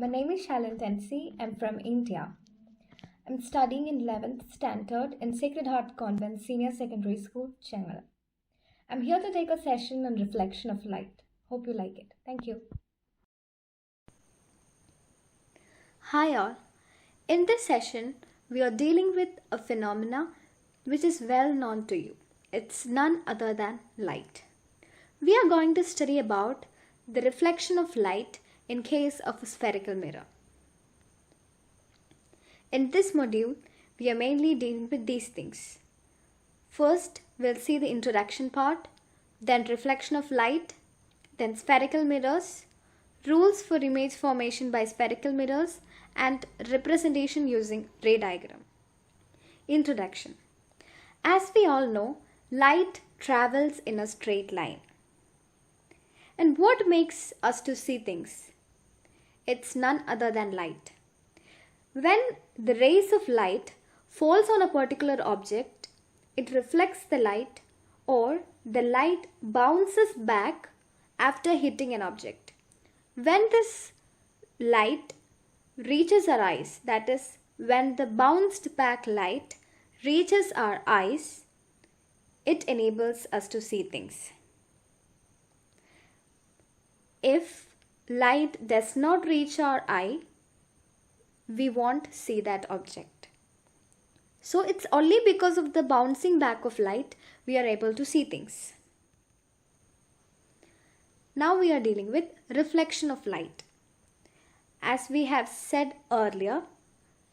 My name is Shalin Tensy. I'm from India. I'm studying in 11th standard in Sacred Heart Convent Senior Secondary School, Chennai. I'm here to take a session on reflection of light. Hope you like it. Thank you. Hi all. In this session, we are dealing with a phenomena which is well known to you. It's none other than light. We are going to study about the reflection of light in case of a spherical mirror. In this module, we are mainly dealing with these things. First, we'll see the introduction part, then reflection of light, then spherical mirrors, rules for image formation by spherical mirrors, and representation using ray diagram. Introduction. As we all know, light travels in a straight line. And what makes us to see things? It's none other than light. When the rays of light falls on a particular object, it reflects the light or the light bounces back after hitting an object. When this light reaches our eyes, that is, when the bounced back light reaches our eyes, it enables us to see things. If light does not reach our eye, we won't see that object. So it's only because of the bouncing back of light we are able to see things. Now we are dealing with reflection of light. As we have said earlier,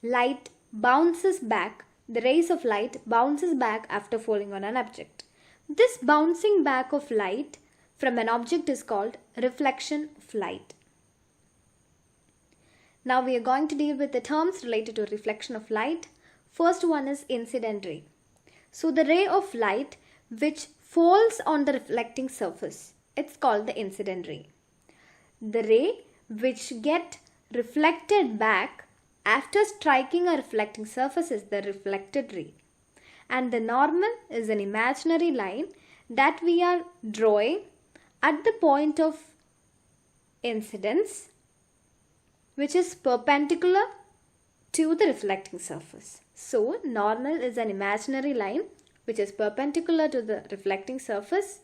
light bounces back, the rays of light bounces back after falling on an object. This bouncing back of light from an object is called reflection of light. Now we are going to deal with the terms related to reflection of light. First one is incident ray. So the ray of light which falls on the reflecting surface, it's called the incident ray. The ray which get reflected back after striking a reflecting surface is the reflected ray. And the normal is an imaginary line that we are drawing at the point of incidence, which is perpendicular to the reflecting surface. So, normal is an imaginary line which is perpendicular to the reflecting surface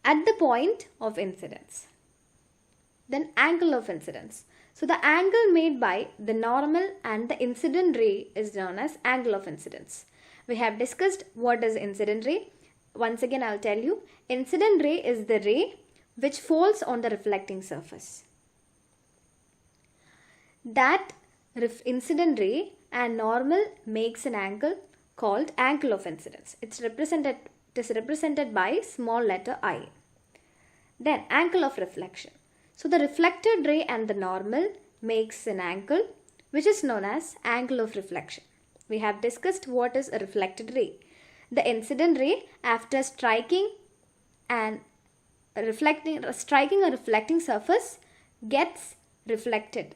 at the point of incidence. Then angle of incidence. So, the angle made by the normal and the incident ray is known as angle of incidence. We have discussed what is incident ray. Once again, I'll tell you, incident ray is the ray which falls on the reflecting surface. That incident ray and normal makes an angle called angle of incidence. It is represented by small letter I. Then angle of reflection. So the reflected ray and the normal makes an angle which is known as angle of reflection. We have discussed what is a reflected ray. The incident ray, after striking a reflecting surface, gets reflected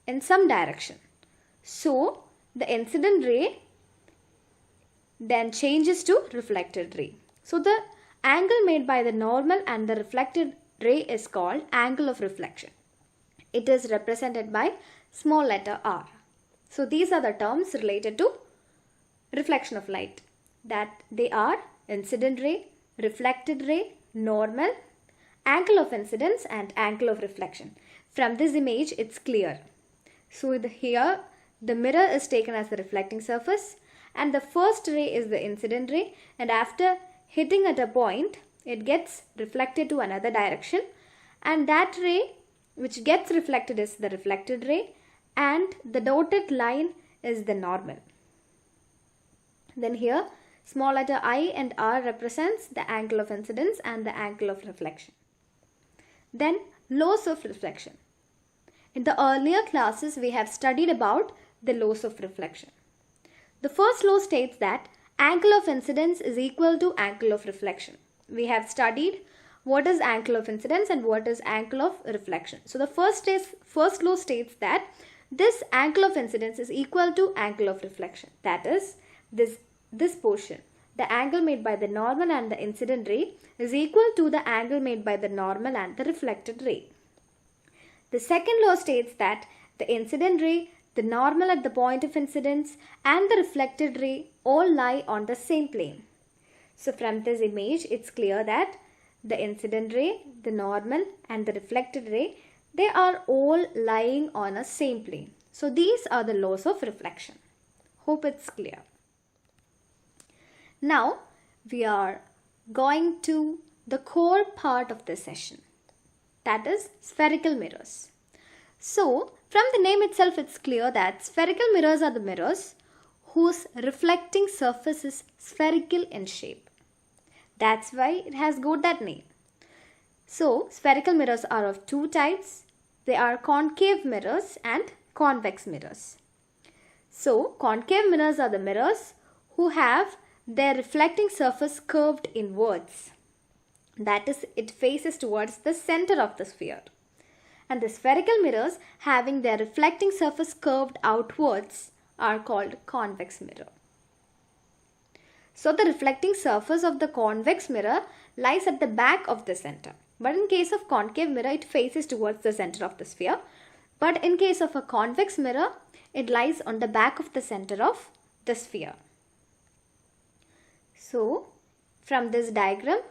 in some direction. So the incident ray then changes to reflected ray. So the angle made by the normal and the reflected ray is called angle of reflection. It is represented by small letter r. So these are the terms related to reflection of light, that they are incident ray, reflected ray, normal, angle of incidence and angle of reflection. From this image it's clear. So here the mirror is taken as the reflecting surface and the first ray is the incident ray, and after hitting at a point it gets reflected to another direction, and that ray which gets reflected is the reflected ray and the dotted line is the normal. Then here small letter I and R represents the angle of incidence and the angle of reflection. Then laws of reflection. In the earlier classes we have studied about the laws of reflection. The first law states that angle of incidence is equal to angle of reflection. We have studied what is angle of incidence and what is angle of reflection. So the first law states that this angle of incidence is equal to angle of reflection. That is, this portion, the angle made by the normal and the incident ray, is equal to the angle made by the normal and the reflected ray. The second law states that the incident ray, the normal at the point of incidence, and the reflected ray all lie on the same plane. So from this image, it's clear that the incident ray, the normal, and the reflected ray, they are all lying on a same plane. So these are the laws of reflection. Hope it's clear. Now we are going to the core part of the session, that is spherical mirrors. So from the name itself, it's clear that spherical mirrors are the mirrors whose reflecting surface is spherical in shape. That's why it has got that name. So spherical mirrors are of two types. They are concave mirrors and convex mirrors. So concave mirrors are the mirrors who have their reflecting surface curved inwards. That is, it faces towards the center of the sphere. And the spherical mirrors having their reflecting surface curved outwards are called convex mirror. So the reflecting surface of the convex mirror lies at the back of the center. But in case of concave mirror, it faces towards the center of the sphere. But in case of a convex mirror, it lies on the back of the center of the sphere. So from this diagram,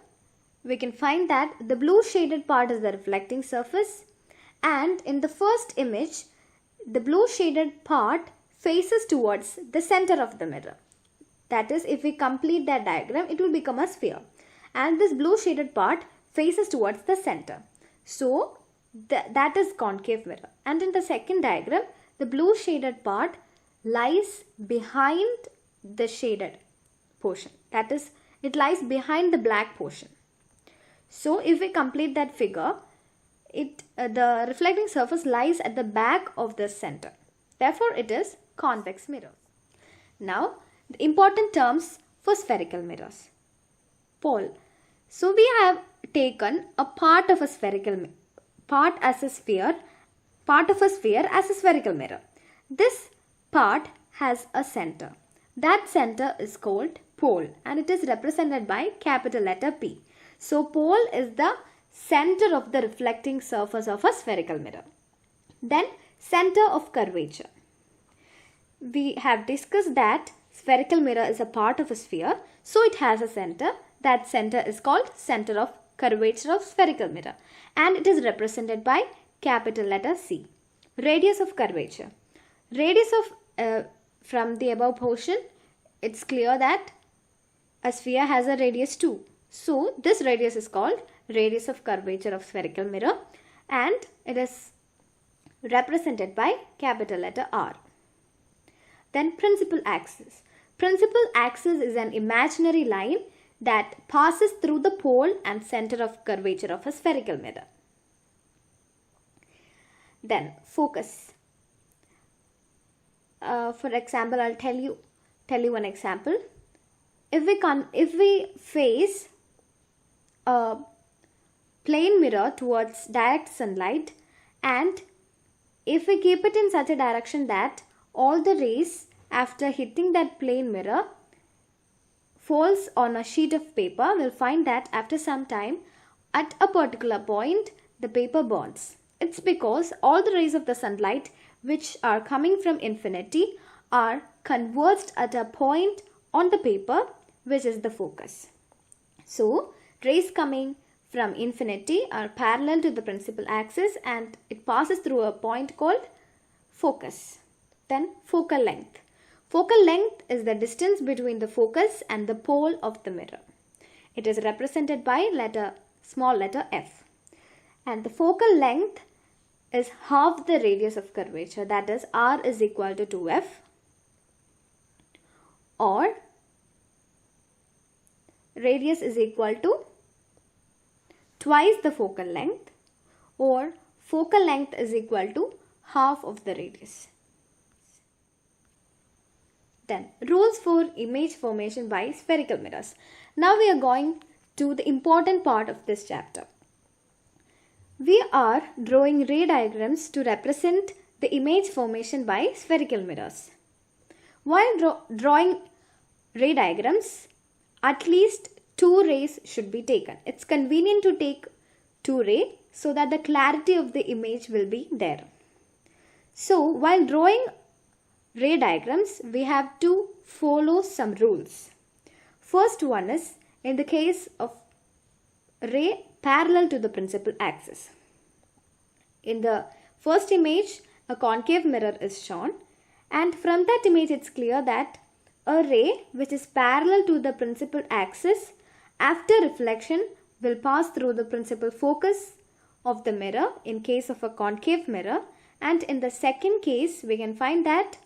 we can find that the blue shaded part is the reflecting surface, and in the first image, the blue shaded part faces towards the center of the mirror. That is, if we complete that diagram, it will become a sphere, and this blue shaded part faces towards the center. So that is concave mirror. And in the second diagram, the blue shaded part lies behind the shaded portion. That is, it lies behind the black portion. So if we complete that figure, the reflecting surface lies at the back of the center. Therefore, it is convex mirror. Now, the important terms for spherical mirrors. Pole. So we have taken a part of a spherical part as a sphere, part of a sphere as a spherical mirror. This part has a center. That center is called pole, and it is represented by capital letter P. So pole is the center of the reflecting surface of a spherical mirror. Then center of curvature. We have discussed that spherical mirror is a part of a sphere, so it has a center. That center is called center of curvature of spherical mirror, and it is represented by capital letter C. Radius of curvature. Radius of from the above portion, it's clear that a sphere has a radius too. So this radius is called radius of curvature of spherical mirror, and it is represented by capital letter R. Then principal axis. Principal axis is an imaginary line that passes through the pole and center of curvature of a spherical mirror. Then focus. For example, I'll tell you one example. If we face a plane mirror towards direct sunlight, and if we keep it in such a direction that all the rays after hitting that plane mirror falls on a sheet of paper, we'll find that after some time at a particular point the paper burns. It's because all the rays of the sunlight which are coming from infinity are converged at a point on the paper, which is the focus. So rays coming from infinity are parallel to the principal axis, and it passes through a point called focus. Then focal length. Focal length is the distance between the focus and the pole of the mirror. It is represented by small letter f. And the focal length is half the radius of curvature, that is r is equal to 2f, or radius is equal to twice the focal length, or focal length is equal to half of the radius. Then rules for image formation by spherical mirrors. Now we are going to the important part of this chapter. We are drawing ray diagrams to represent the image formation by spherical mirrors. While drawing ray diagrams, at least 2 rays should be taken. It's convenient to take 2 rays so that the clarity of the image will be there. So while drawing ray diagrams, we have to follow some rules. First one is in the case of ray parallel to the principal axis. In the first image, a concave mirror is shown, and from that image it's clear that a ray which is parallel to the principal axis after reflection will pass through the principal focus of the mirror in case of a concave mirror, and in the second case we can find that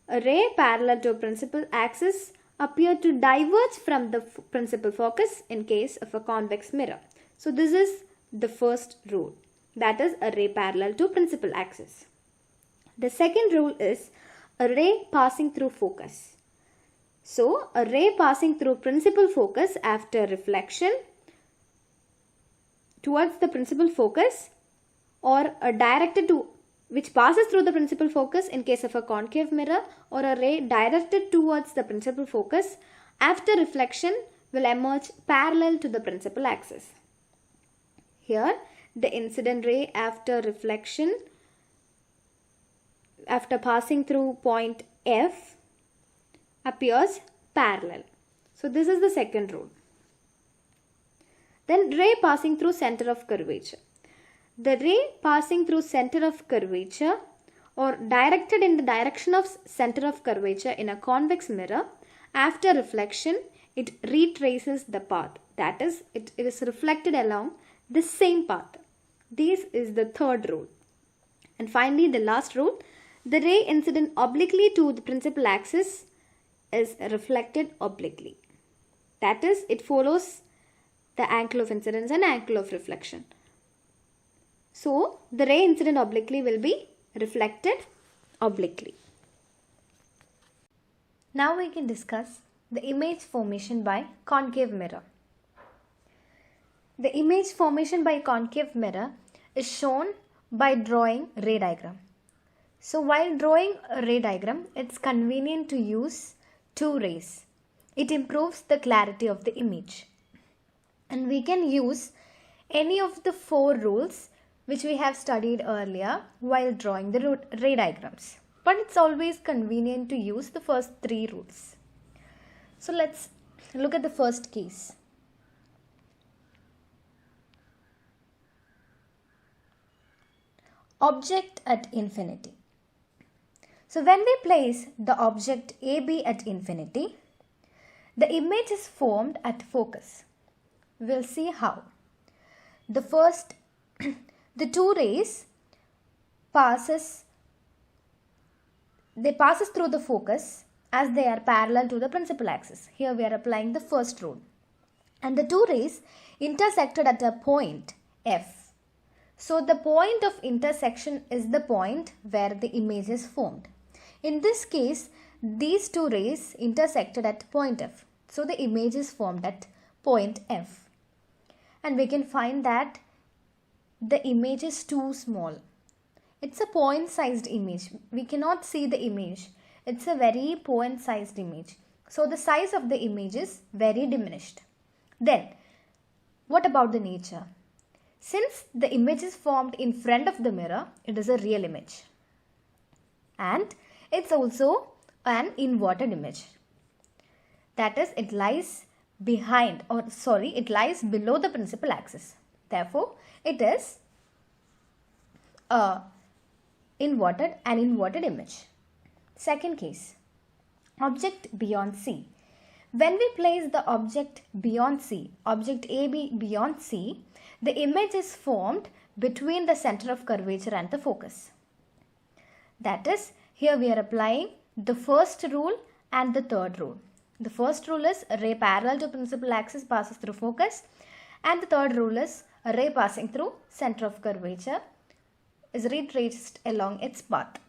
a ray parallel to a principal axis appear to diverge from the principal focus in case of a convex mirror. So this is the first rule, that is a ray parallel to principal axis. The second rule is a ray passing through focus. So a ray passing through principal focus after reflection towards the principal focus, or a directed to which passes through the principal focus in case of a concave mirror, or a ray directed towards the principal focus after reflection will emerge parallel to the principal axis. Here the incident ray after reflection, after passing through point F, appears parallel. So this is the second rule. Then ray passing through center of curvature. The ray passing through center of curvature or directed in the direction of center of curvature in a convex mirror, after reflection it retraces the path. That is, it is reflected along the same path. This is the third rule. And finally the last rule, the ray incident obliquely to the principal axis is reflected obliquely. That is, it follows the angle of incidence and angle of reflection. So the ray incident obliquely will be reflected obliquely. Now we can discuss the image formation by concave mirror. The image formation by concave mirror is shown by drawing ray diagram. So while drawing a ray diagram, it's convenient to use two rays. It improves the clarity of the image. And we can use any of the four rules which we have studied earlier while drawing the ray diagrams. But it's always convenient to use the first three rules. So let's look at the first case. Object at infinity. So when we place the object AB at infinity, the image is formed at focus. We'll see how. The two rays passes through the focus as they are parallel to the principal axis. Here we are applying the first rule. And the two rays intersected at a point F. So the point of intersection is the point where the image is formed. In this case, these two rays intersected at point F. So the image is formed at point F. And we can find that the image is too small. It's a point-sized image. We cannot see the image. It's a very point-sized image. So the size of the image is very diminished. Then, what about the nature? Since the image is formed in front of the mirror, it is a real image. And it's also an inverted image. That is, it lies it lies below the principal axis. Therefore, it is an inverted image. Second case, object beyond C. When we place the object beyond C, object AB beyond C, the image is formed between the center of curvature and the focus. That is, here we are applying the first rule and the third rule. The first rule is a ray parallel to principal axis passes through focus, and the third rule is a ray passing through center of curvature is retraced along its path.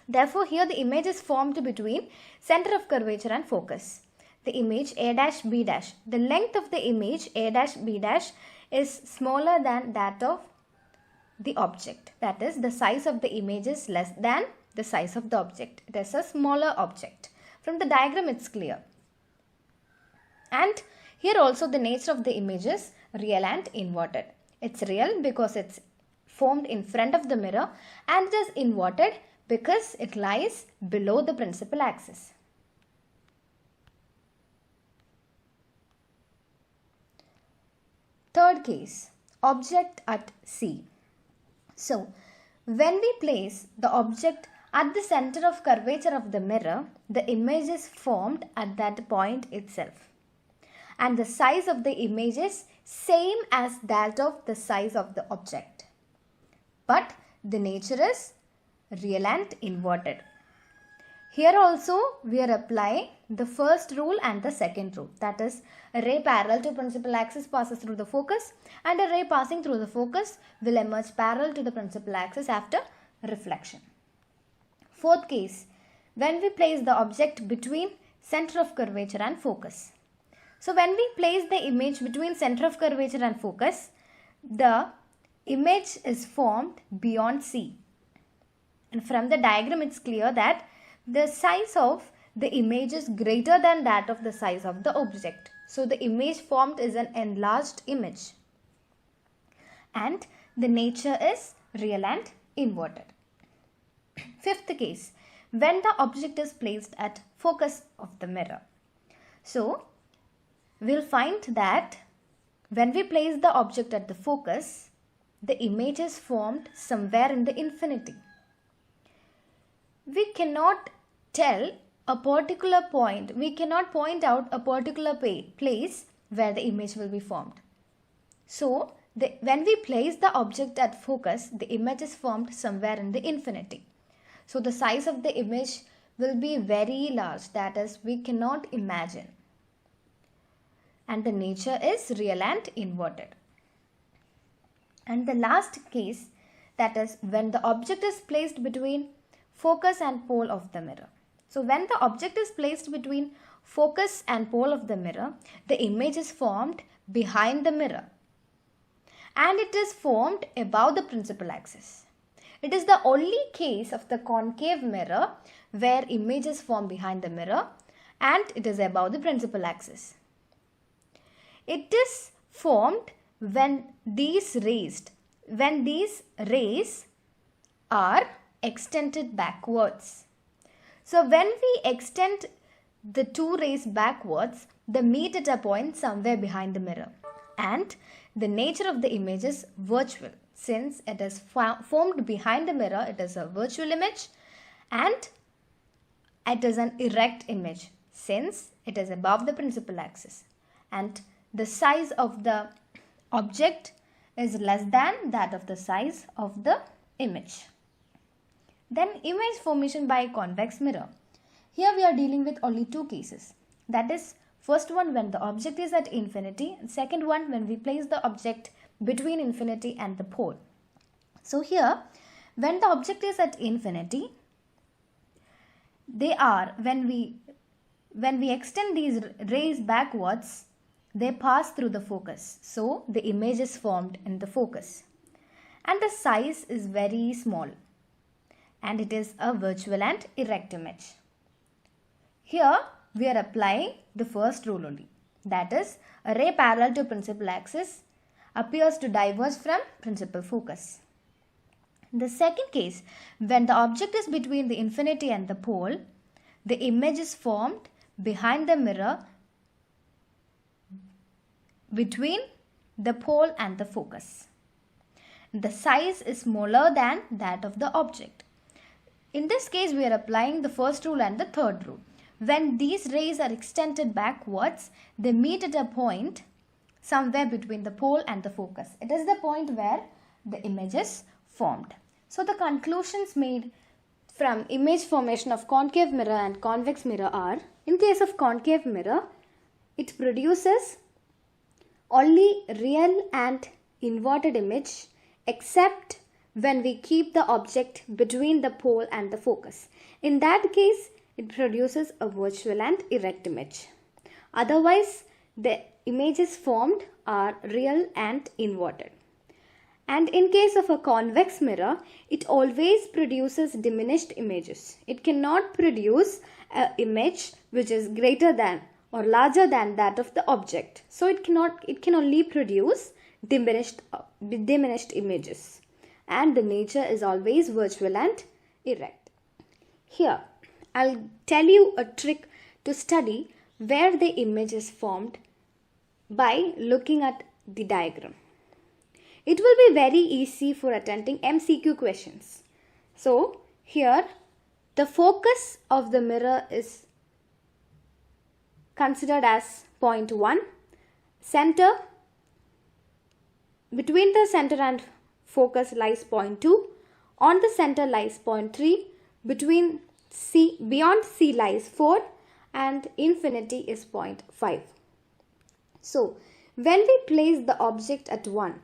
Therefore, here the image is formed between center of curvature and focus. The image A', B'. The length of the image A', B' is smaller than that of the object. That is, the size of the image is less than the size of the object. It is a smaller object. From the diagram it's clear. And here also the nature of the image is real and inverted. It's real because it's formed in front of the mirror, and it is inverted because it lies below the principal axis. Third case, object at C. So, when we place the object at the center of curvature of the mirror, the image is formed at that point itself. And the size of the image is same as that of the size of the object. But the nature is real and inverted. Here also we are applying the first rule and the second rule. That is, a ray parallel to principal axis passes through the focus, and a ray passing through the focus will emerge parallel to the principal axis after reflection. Fourth case, when we place the object between center of curvature and focus. So when we place the image between center of curvature and focus, the image is formed beyond C. And from the diagram it's clear that the size of the image is greater than that of the size of the object. So the image formed is an enlarged image. And the nature is real and inverted. Fifth case, when the object is placed at focus of the mirror. So we'll find that when we place the object at the focus, the image is formed somewhere in the infinity. We cannot tell a particular point, we cannot point out a particular place where the image will be formed. So, when we place the object at focus, the image is formed somewhere in the infinity. So, the size of the image will be very large, that is, we cannot imagine. And the nature is real and inverted. And the last case, that is, when the object is placed between focus and pole of the mirror. So when the object is placed between focus and pole of the mirror, the image is formed behind the mirror, and it is formed above the principal axis. It is the only case of the concave mirror where image is formed behind the mirror and it is above the principal axis. It is formed when these rays are extended backwards. So when we extend the two rays backwards, they meet at a point somewhere behind the mirror. And the nature of the image is virtual. Since it is formed behind the mirror, it is a virtual image, and it is an erect image since it is above the principal axis. And the size of the object is less than that of the size of the image. Then image formation by convex mirror. Here we are dealing with only two cases. That is, first one when the object is at infinity, and second one when we place the object between infinity and the pole. So here, when the object is at infinity, when we extend these rays backwards, they pass through the focus. So the image is formed in the focus. And the size is very small. And it is a virtual and erect image. Here we are applying the first rule only. That is, a ray parallel to principal axis appears to diverge from principal focus. In the second case, when the object is between the infinity and the pole, the image is formed behind the mirror between the pole and the focus. The size is smaller than that of the object. In this case, we are applying the first rule and the third rule. When these rays are extended backwards, they meet at a point somewhere between the pole and the focus. It is the point where the image is formed. So the conclusions made from image formation of concave mirror and convex mirror are, in case of concave mirror, it produces only real and inverted image except when we keep the object between the pole and the focus. In that case, it produces a virtual and erect image. Otherwise, the images formed are real and inverted. And in case of a convex mirror, it always produces diminished images. It cannot produce an image which is greater than or larger than that of the object. So it can only produce diminished images, and the nature is always virtual and erect. Here, I'll tell you a trick to study where the image is formed by looking at the diagram. It will be very easy for attending MCQ questions. So, here the focus of the mirror is considered as point 1. Center, between the center and focus lies point 2. On the center lies point 3. Beyond C lies 4, and infinity is point 5. So, when we place the object at 1,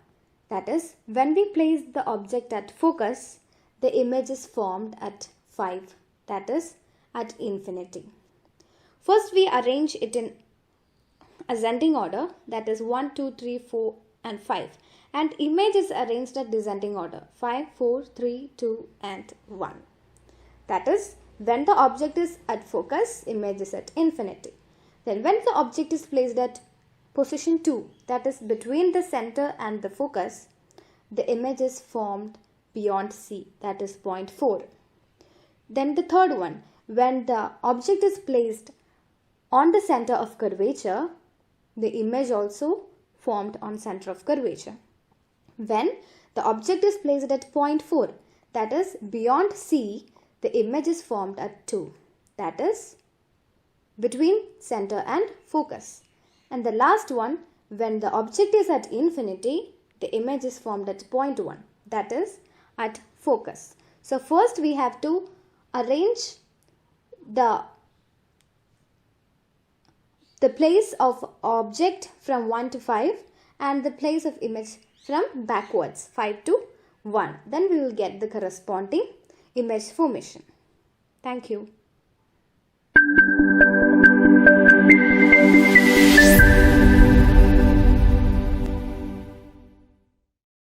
that is, when we place the object at focus, the image is formed at 5, that is, at infinity. First, we arrange it in ascending order, that is 1, 2, 3, 4 and 5. And image is arranged at descending order, 5, 4, 3, 2 and 1. That is, when the object is at focus, image is at infinity. Then when the object is placed at position 2, that is between the center and the focus, the image is formed beyond C, that is point 4. Then the third one, when the object is placed on the center of curvature, the image also formed on center of curvature. When the object is placed at point 4, that is beyond C, the image is formed at 2, that is between center and focus. And the last one, when the object is at infinity, the image is formed at point 1, that is at focus. So first we have to arrange the place of object from 1 to 5 and the place of image from backwards 5 to 1. Then we will get the corresponding image formation. Thank you.